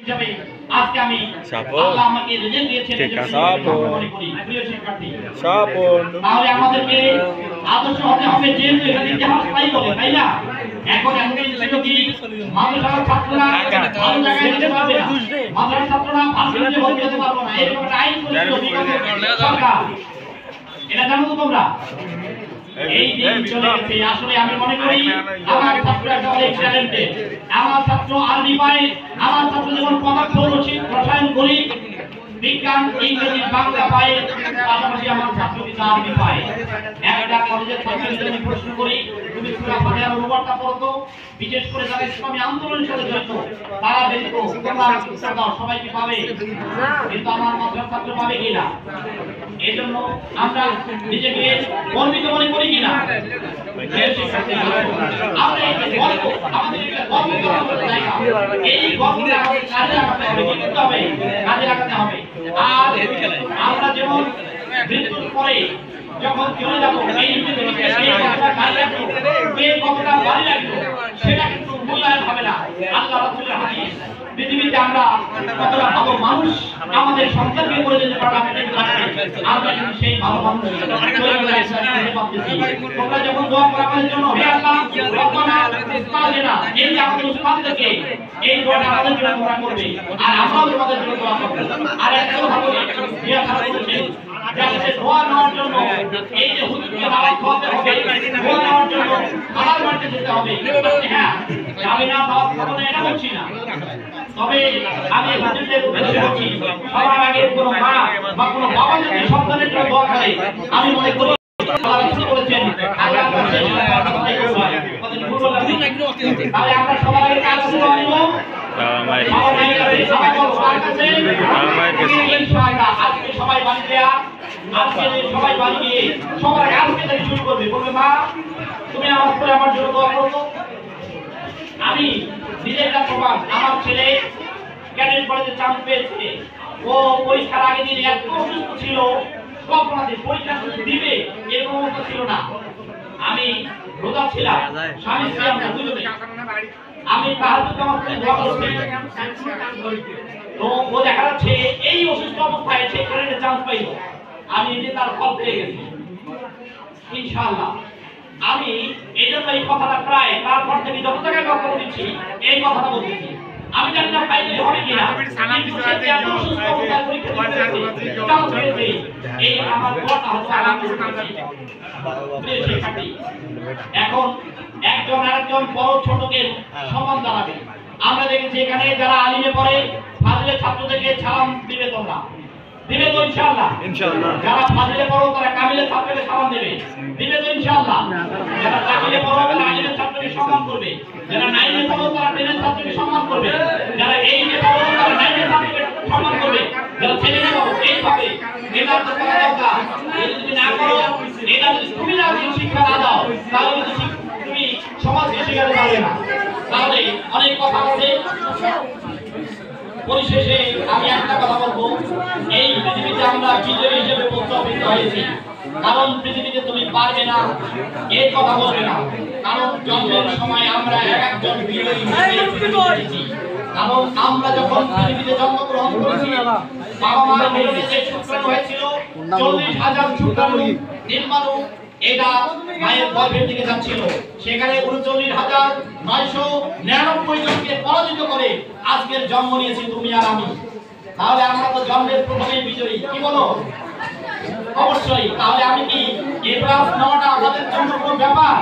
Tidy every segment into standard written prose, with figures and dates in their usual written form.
হিসাবে আজকে আমি আল্লাহ আমাকে রেজাল্ট দিয়েছেন প্রিয় শিক্ষার্থী তাহলে আমাদেরকে আদর্শ হতে হবে যেহেতু এখানে ইতিহাস তাই বলে তাই না এখন ছিল কি মাদ্রাসার ছাত্ররা ভালো জায়গায় যেতে পারবে না মাদ্রাসার ছাত্ররা ভার্সিটিতে ভর্তি হতে পারবে না এরকম একটা আইন করেছিল সরকার এটা জানো তো তোমরা এই দিন চলে গেছে আসলে আমি মনে করি আমার ছাত্ররা অনেক ট্যালেন্টেড আমার ছাত্র আরবি পায় আমার ছাত্র যেমন পদার্থ রসায়ন গণিত বিজ্ঞান ইংরেজি বাংলা পায় পাশাপাশি আমার ছাত্র কিন্তু আরবি পায় একটা কলেজের ছাত্রদের আমি প্রশ্ন করি তুমি সূরা ফাতিহার অনুবাদটা পড়ো তো বিশেষ করে যারা ইসলামী আন্দোলনের সাথে জড়িত তারা ব্যতীত তোমরা দাও সবাই কি পাবে কিন্তু আমার মাদ্রাসার ছাত্র পাবে কিনা এজন্য আমরা নিজেকে গর্বিত মনে করি কিনা আমরা এই যে গর্ব আমাদের গর্ব করার জায়গা এই গর্বটা আমাদের কাজে লাগাতে হবে কি করতে হবে কাজে লাগাতে হবে আর আমরা যেমন মৃত্যুর পরে যখন চলে যাবো এই পৃথিবীতে সেই কথাটা গাড়ি রাখবো এই কথাটা বাড়ি রাখবো সেটা কিন্তু মূল্যায়ন হবে না আল্লাহ রাসূলের হাদিস পৃথিবীতে আমরা কতটা ভালো মানুষ আমাদের সন্তানকে করে দিতে পারবো আমরা কিন্তু সেই ভালো মানুষ তোমরা যখন দোয়া করো আমাদের জন্য হে আল্লাহ রব্বানা ইসতাজিনা এই যে আমাদের উস্তাদকে এই দোয়াটা আমাদের জন্য তোমরা করবে আর আমরাও তোমাদের জন্য দোয়া করব আর একটা কথা বলি ইয়া খারাপ বলছেন যাতে দোয়া নেওয়ার জন্য এই যে হুজুরকে দাওয়াত করতে হবে দোয়া নেওয়ার জন্য আলাদা মাঠে যেতে হবে হ্যাঁ যাবে না দাওয়াত করব না এটা বলছি না তবে আমি হুজুরদের উদ্দেশ্যে বলছি সবার আগে কোনো মা বা কোনো বাবা যদি সন্তানের জন্য দোয়া করে আমি মনে করি আল্লাহ রাসূল বলেছেন আল্লাহ তাহলে আমরা সবার আগে কাজ করব আজকে সবাই বাড়ি দেয়া আজকে সবাই বাড়ি গিয়ে সবার আজকে থেকে শুরু করবে বলবে মা তুমি আমার পরে আমার জন্য দোয়া করো আমি নিজের কাছে প্রমাণ আমার ছেলে ক্যাডেট কলেজে চান্স পেয়েছে ও পরীক্ষার আগে দিন এত অসুস্থ ছিল স্বপ্নাতে পরীক্ষা দিবে এরকম অবস্থা ছিল না আমি রোজা ছিলাম স্বামী স্ত্রী আমরা দুজনে আমি তাহাজ্জুদ নামাজ পড়ে দোয়া করছি তো ও দেখা যাচ্ছে এই অসুস্থ অবস্থায় সে ক্যাডেটে চান্স পাইল আমি নিজে তার ফল পেয়ে গেছি ইনশাআল্লাহ আমি এই জন্য এই কথাটা প্রায় তারপর থেকে যত জায়গায় বক্তব্য দিচ্ছি এই কথাটা বলতেছি আমি জানি না ফাইনালি হবে কিনা এই আমার দোয়াটা হচ্ছে এখন একজন আরেকজন বড় ছোটকে সম্মান জানাবে আমরা দেখেছি এখানে যারা আলিমে পড়ে ফাজিলের ছাত্রদেরকে সালাম দিবে তোমরা দিবে তো ইনশাআল্লাহ যারা ফাজিলে পড়ো তারা কামিলের ছাত্রকে সালাম দেবে দিবে তো ইনশাআল্লাহ যারা কামিলে পড়ো তারা আলিমের ছাত্রকে সম্মান করবে যারা নাইনে পড়ো তারা টেনের ছাত্রকে সম্মান করবে যারা এইটে পড়ো তারা নাইনের ছাত্রকে সম্মান করবে যারা ছেলেরা পড়ো এইভাবে এটা তো করা দরকার যদি না করো এটা যদি তুমি না শিক্ষা না দাও তাহলে তুমি সমাজকে শিখাতে পারবে না তাহলে অনেক কথা আছে পরিশেষে আমি একটা কথা বলবো এই পৃথিবীতে আমরা বিজয়ী হিসেবে প্রস্তাবিত হয়েছি কারণ পৃথিবীতে তুমি পারবে না এই কথা বলবে না কারণ জন্মের সময় আমরা একজন বিজয়ী হয়েছি কারণ আমরা যখন পৃথিবীতে জন্মগ্রহণ করেছি বাবা মায়ের মেরুদণ্ডে যে শুক্রাণু হয়েছিল 40,000 শুক্রাণু নির্মাণু এটা মায়ের গর্ভের দিকে যাচ্ছিল সেখানে 39,999 জনকে পরাজিত করে আজকের জন্ম নিয়েছি তুমি আর আমি তাহলে আমরা তো জন্মের প্রথমেই বিজয়ী কি বলো অবশ্যই তাহলে আমি কি এই ক্লাস নেওয়াটা আমাদের জন্য কোনো ব্যাপার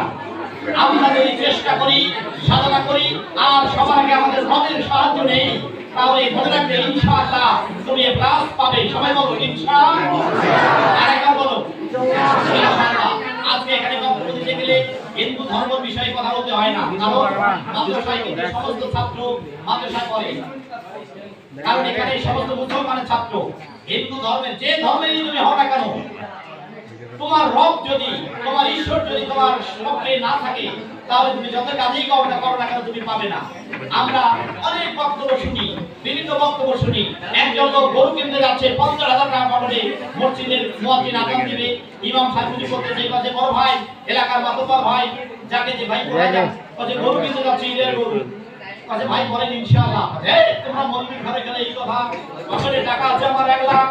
আমরা যদি চেষ্টা করি সাধনা করি আর সবার আগে আমাদের মনের সাহায্য নেই তাহলে মনে রাখবে ইনশাআল্লাহ তুমি এই ক্লাস পাবে সবাই বলো ইনশাআল্লাহ আরেকবার বলো ইনশাআল্লাহ আজকে এখানে বক্তব্য দিতে গেলে হিন্দু ধর্ম বিষয়ে কথা বলতে হয় না কারণ মাদ্রাসায় কিন্তু সমস্ত ছাত্র মাদ্রাসায় পড়ে কারণ এখানে সমস্ত মুসলমানের ছাত্র হিন্দু ধর্মের যে ধর্মেরই তুমি হও না কেন তোমার রব যদি তোমার ঈশ্বর যদি তোমার পক্ষে না থাকে তাহলে তুমি যত কাজই করো না কেন তুমি পাবে না আমরা অনেক বক্তব্য শুনি বিভিন্ন বক্তব্য শুনি একজন লোক গরু কিনতে যাচ্ছে 50,000 টাকা পাঠাবে মসজিদের মুয়াজ্জিন আযান দিবে ইমাম সাহেব কিছু করতে চাই পাশে বড় ভাই এলাকার মাতব্বর ভাই যাকে যে ভাই কোথায় যান যে গরু কিনতে যাচ্ছে ঈদের গরু কাছে ভাই বলেন ইনশাআল্লাহ। এই তোমরা মন্দির ঘরে গেলে এই কথা, আসলে টাকা আছে আমার 1 লাখ,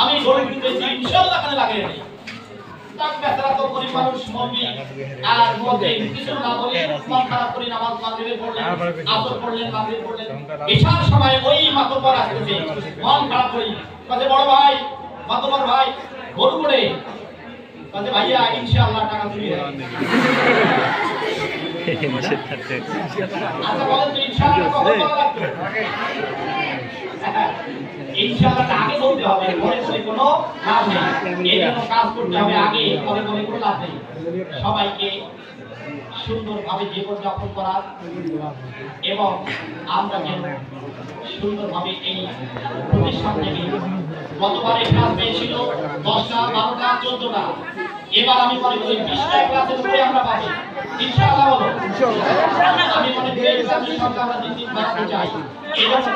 আমি গরু কিনতেছি ইনশাআল্লাহ কানে লাগিয়ে নেই। তাক বেচারা তো গরিব মানুষ মরবি, আর মধ্যে কিছু না বলে মন খারাপ করে নামাজ মাগরিবে পড়লেন, আসর পড়লেন, মাগরিব পড়লেন, এশার সময় ওই মাতব্বর আসতেছে, মন খারাপ করি কাছে বড় ভাই, মাতব্বর ভাই গরু করে কাছে ভাইয়া ইনশাআল্লাহ টাকা চুরি হবে। আচ্ছা বলেন তো ইনশাআল্লাহ কখন বলা লাগবে? ইনশাআল্লাহ আগে বলতে হবে, পরে বলে কোনো লাভ নেই। এই জন্য কাজ করতে হবে আগে, পরে বলে কোনো লাভ নেই। সবাইকে সুন্দরভাবে জীবন যাপন করার এবং আমরা যেন সুন্দরভাবে এই প্রতিষ্ঠান থেকে গতবারে ক্লাস পেয়েছিল 10টা 12টা 14টা, এবার আমি মনে করি 20টা ক্লাসের উপরে আমরা পাবো ইনশাআল্লাহ। বলো আমি মনে করি এই ক্লাসের সংখ্যা আমরা দিন দিন বাড়াতে চাই। এই জন্য